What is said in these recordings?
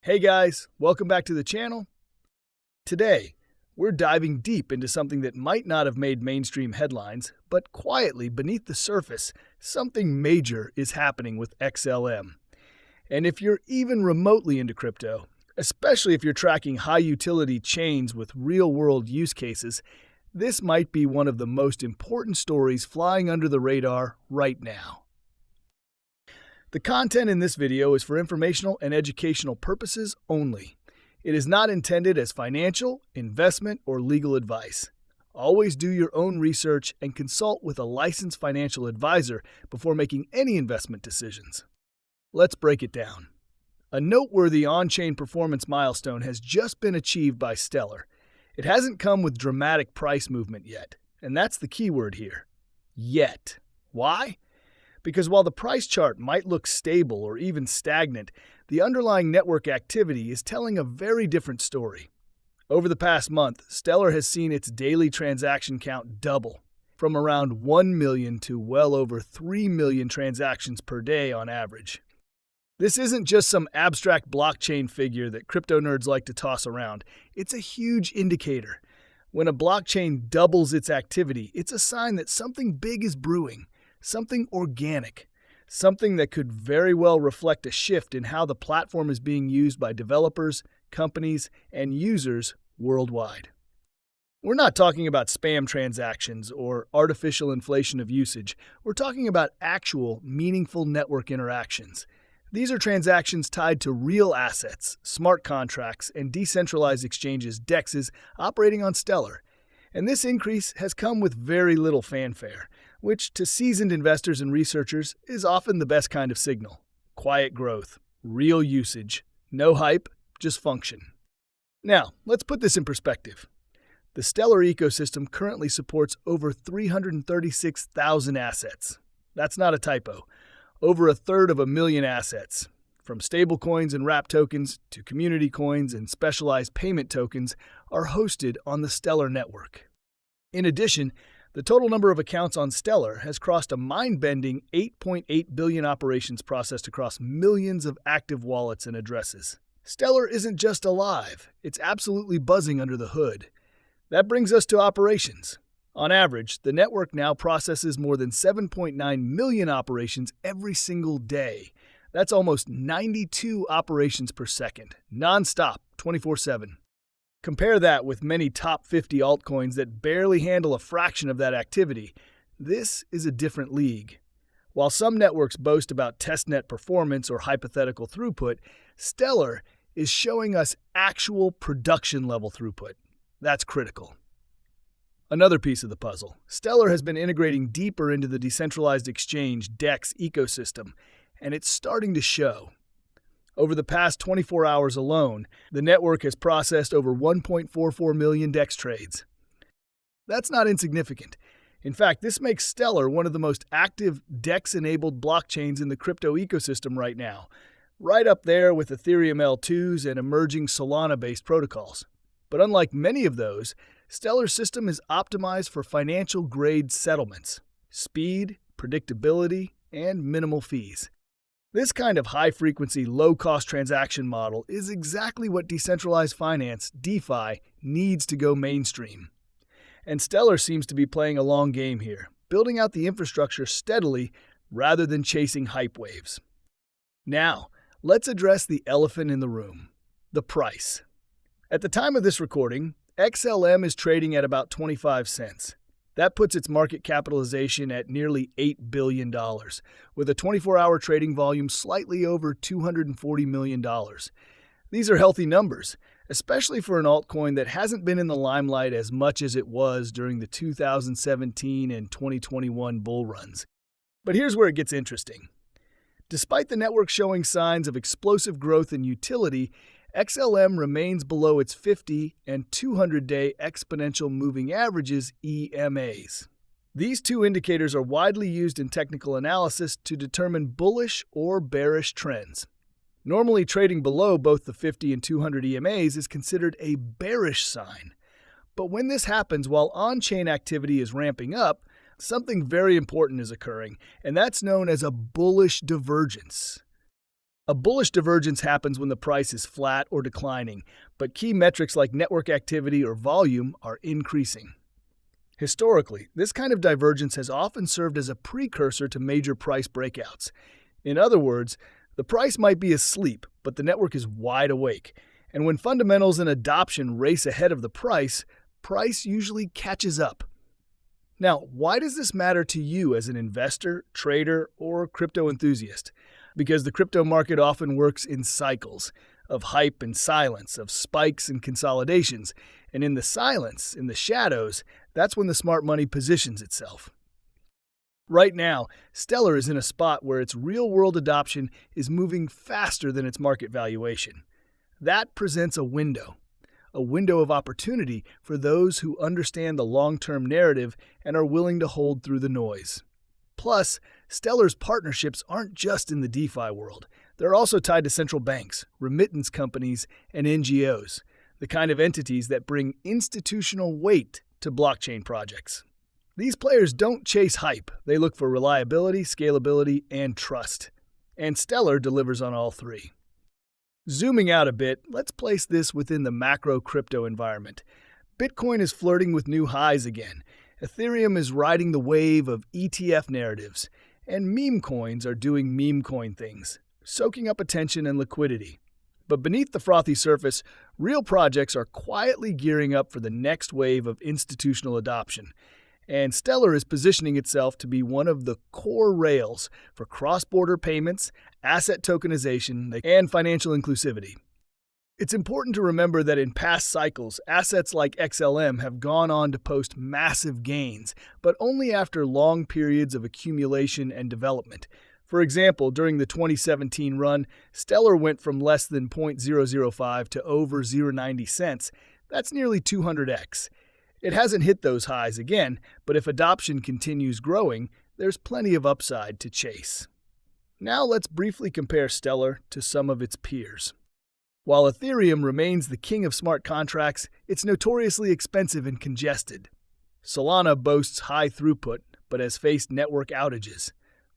Hey guys, welcome back to the channel. Today, we're diving deep into something that might not have made mainstream headlines, but quietly beneath the surface, something major is happening with XLM. And if you're even remotely into crypto, especially if you're tracking high-utility chains with real-world use cases, this might be one of the most important stories flying under the radar right now. The content in this video is for informational and educational purposes only. It is not intended as financial, investment, or legal advice. Always do your own research and consult with a licensed financial advisor before making any investment decisions. Let's break it down. A noteworthy on-chain performance milestone has just been achieved by Stellar. It hasn't come with dramatic price movement yet, and that's the key word here. Yet. Why? Because while the price chart might look stable or even stagnant, the underlying network activity is telling a very different story. Over the past month, Stellar has seen its daily transaction count double, from around 1 million to well over 3 million transactions per day on average. This isn't just some abstract blockchain figure that crypto nerds like to toss around. It's a huge indicator. When a blockchain doubles its activity, it's a sign that something big is brewing. Something organic, something that could very well reflect a shift in how the platform is being used by developers, companies, and users worldwide. We're not talking about spam transactions or artificial inflation of usage. We're talking about actual, meaningful network interactions. These are transactions tied to real assets, smart contracts, and decentralized exchanges, DEXs, operating on Stellar. And this increase has come with very little fanfare, which to seasoned investors and researchers is often the best kind of signal. Quiet growth, real usage, no hype, just function. Now, let's put this in perspective. The Stellar ecosystem currently supports over 336,000 assets. That's not a typo. Over 1/3 assets. From stablecoins and wrap tokens to community coins and specialized payment tokens are hosted on the Stellar network. In addition, the total number of accounts on Stellar has crossed a mind-bending 8.8 billion operations processed across millions of active wallets and addresses. Stellar isn't just alive, it's absolutely buzzing under the hood. That brings us to operations. On average, the network now processes more than 7.9 million operations every single day. That's almost 92 operations per second, non-stop, 24/7. Compare that with many top 50 altcoins that barely handle a fraction of that activity. This is a different league. While some networks boast about testnet performance or hypothetical throughput, Stellar is showing us actual production-level throughput. That's critical. Another piece of the puzzle, Stellar has been integrating deeper into the decentralized exchange DEX ecosystem, and it's starting to show. Over the past 24 hours alone, the network has processed over 1.44 million DEX trades. That's not insignificant. In fact, this makes Stellar one of the most active DEX-enabled blockchains in the crypto ecosystem right now, right up there with Ethereum L2s and emerging Solana-based protocols. But unlike many of those, Stellar's system is optimized for financial-grade settlements, speed, predictability, and minimal fees. This kind of high-frequency, low-cost transaction model is exactly what decentralized finance, DeFi, needs to go mainstream. And Stellar seems to be playing a long game here, building out the infrastructure steadily rather than chasing hype waves. Now, let's address the elephant in the room, the price. At the time of this recording, XLM is trading at about 25 cents. That puts its market capitalization at nearly $8 billion, with a 24-hour trading volume slightly over $240 million. These are healthy numbers, especially for an altcoin that hasn't been in the limelight as much as it was during the 2017 and 2021 bull runs. But here's where it gets interesting. Despite the network showing signs of explosive growth and utility, XLM remains below its 50 and 200-day exponential moving averages EMAs. These two indicators are widely used in technical analysis to determine bullish or bearish trends. Normally, trading below both the 50 and 200 EMAs is considered a bearish sign. But when this happens while on-chain activity is ramping up, something very important is occurring, and that's known as a bullish divergence. A bullish divergence happens when the price is flat or declining, but key metrics like network activity or volume are increasing. Historically, this kind of divergence has often served as a precursor to major price breakouts. In other words, the price might be asleep, but the network is wide awake. And when fundamentals and adoption race ahead of the price usually catches up. Now, why does this matter to you as an investor, trader, or crypto enthusiast? Because the crypto market often works in cycles of hype and silence, of spikes and consolidations. And in the silence, in the shadows, that's when the smart money positions itself. Right now, Stellar is in a spot where its real-world adoption is moving faster than its market valuation. That presents a window of opportunity for those who understand the long-term narrative and are willing to hold through the noise. Plus, Stellar's partnerships aren't just in the DeFi world. They're also tied to central banks, remittance companies, and NGOs, the kind of entities that bring institutional weight to blockchain projects. These players don't chase hype. They look for reliability, scalability, and trust. And Stellar delivers on all three. Zooming out a bit, let's place this within the macro crypto environment. Bitcoin is flirting with new highs again. Ethereum is riding the wave of ETF narratives. And meme coins are doing meme coin things, soaking up attention and liquidity. But beneath the frothy surface, real projects are quietly gearing up for the next wave of institutional adoption. And Stellar is positioning itself to be one of the core rails for cross-border payments, asset tokenization, and financial inclusivity. It's important to remember that in past cycles, assets like XLM have gone on to post massive gains, but only after long periods of accumulation and development. For example, during the 2017 run, Stellar went from less than 0.005 to over 0.90 cents. That's nearly 200x. It hasn't hit those highs again, but if adoption continues growing, there's plenty of upside to chase. Now let's briefly compare Stellar to some of its peers. While Ethereum remains the king of smart contracts, it's notoriously expensive and congested. Solana boasts high throughput, but has faced network outages.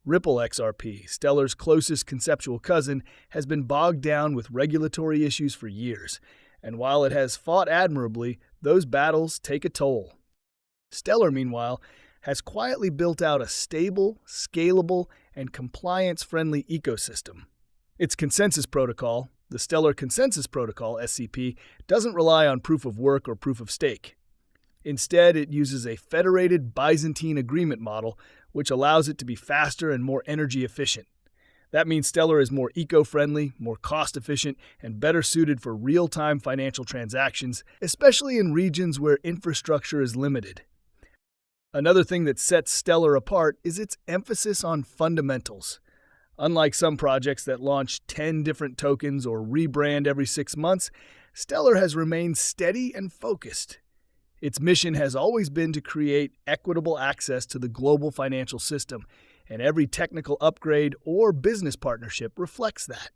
Ripple XRP, Stellar's closest conceptual cousin, has been bogged down with regulatory issues for years. And while it has fought admirably, those battles take a toll. Stellar, meanwhile, has quietly built out a stable, scalable, and compliance-friendly ecosystem. Its consensus protocol, the Stellar Consensus Protocol, SCP, doesn't rely on proof of work or proof of stake. Instead, it uses a federated Byzantine agreement model, which allows it to be faster and more energy efficient. That means Stellar is more eco-friendly, more cost-efficient, and better suited for real-time financial transactions, especially in regions where infrastructure is limited. Another thing that sets Stellar apart is its emphasis on fundamentals. Unlike some projects that launch 10 different tokens or rebrand every 6 months, Stellar has remained steady and focused. Its mission has always been to create equitable access to the global financial system, and every technical upgrade or business partnership reflects that.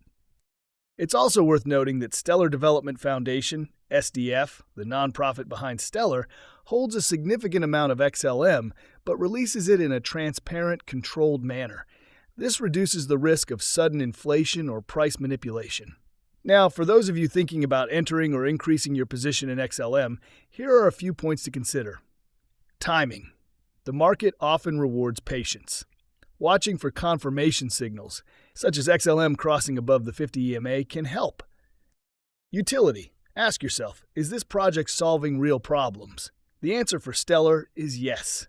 It's also worth noting that Stellar Development Foundation, SDF, the nonprofit behind Stellar, holds a significant amount of XLM, but releases it in a transparent, controlled manner. This reduces the risk of sudden inflation or price manipulation. Now, for those of you thinking about entering or increasing your position in XLM, here are a few points to consider. Timing. The market often rewards patience. Watching for confirmation signals, such as XLM crossing above the 50 EMA, can help. Utility. Ask yourself, is this project solving real problems? The answer for Stellar is yes.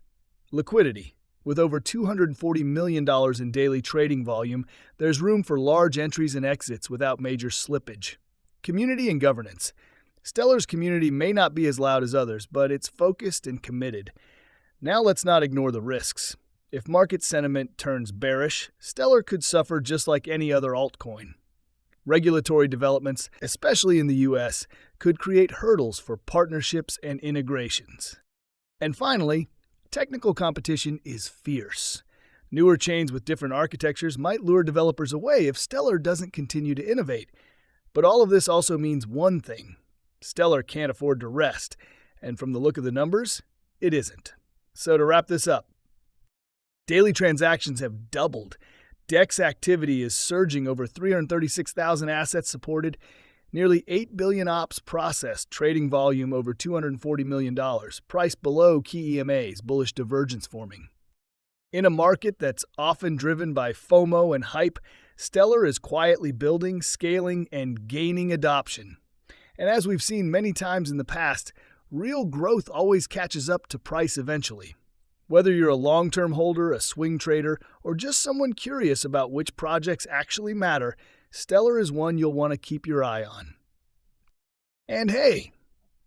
Liquidity. With over $240 million in daily trading volume, there's room for large entries and exits without major slippage. Community and governance. Stellar's community may not be as loud as others, but it's focused and committed. Now let's not ignore the risks. If market sentiment turns bearish, Stellar could suffer just like any other altcoin. Regulatory developments, especially in the US, could create hurdles for partnerships and integrations. And finally, technical competition is fierce. Newer chains with different architectures might lure developers away if Stellar doesn't continue to innovate. But all of this also means one thing. Stellar can't afford to rest, and from the look of the numbers, it isn't. So to wrap this up, daily transactions have doubled. DEX activity is surging, over 336,000 assets supported, nearly 8 billion ops processed, trading volume over $240 million, price below key EMAs, bullish divergence forming. In a market that's often driven by FOMO and hype, Stellar is quietly building, scaling, and gaining adoption. And as we've seen many times in the past, real growth always catches up to price eventually. Whether you're a long-term holder, a swing trader, or just someone curious about which projects actually matter, Stellar is one you'll want to keep your eye on. And hey,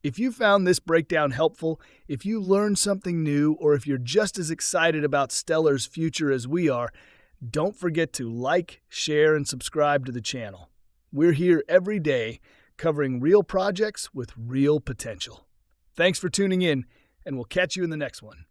if you found this breakdown helpful, if you learned something new, or if you're just as excited about Stellar's future as we are, don't forget to like, share, and subscribe to the channel. We're here every day covering real projects with real potential. Thanks for tuning in, and we'll catch you in the next one.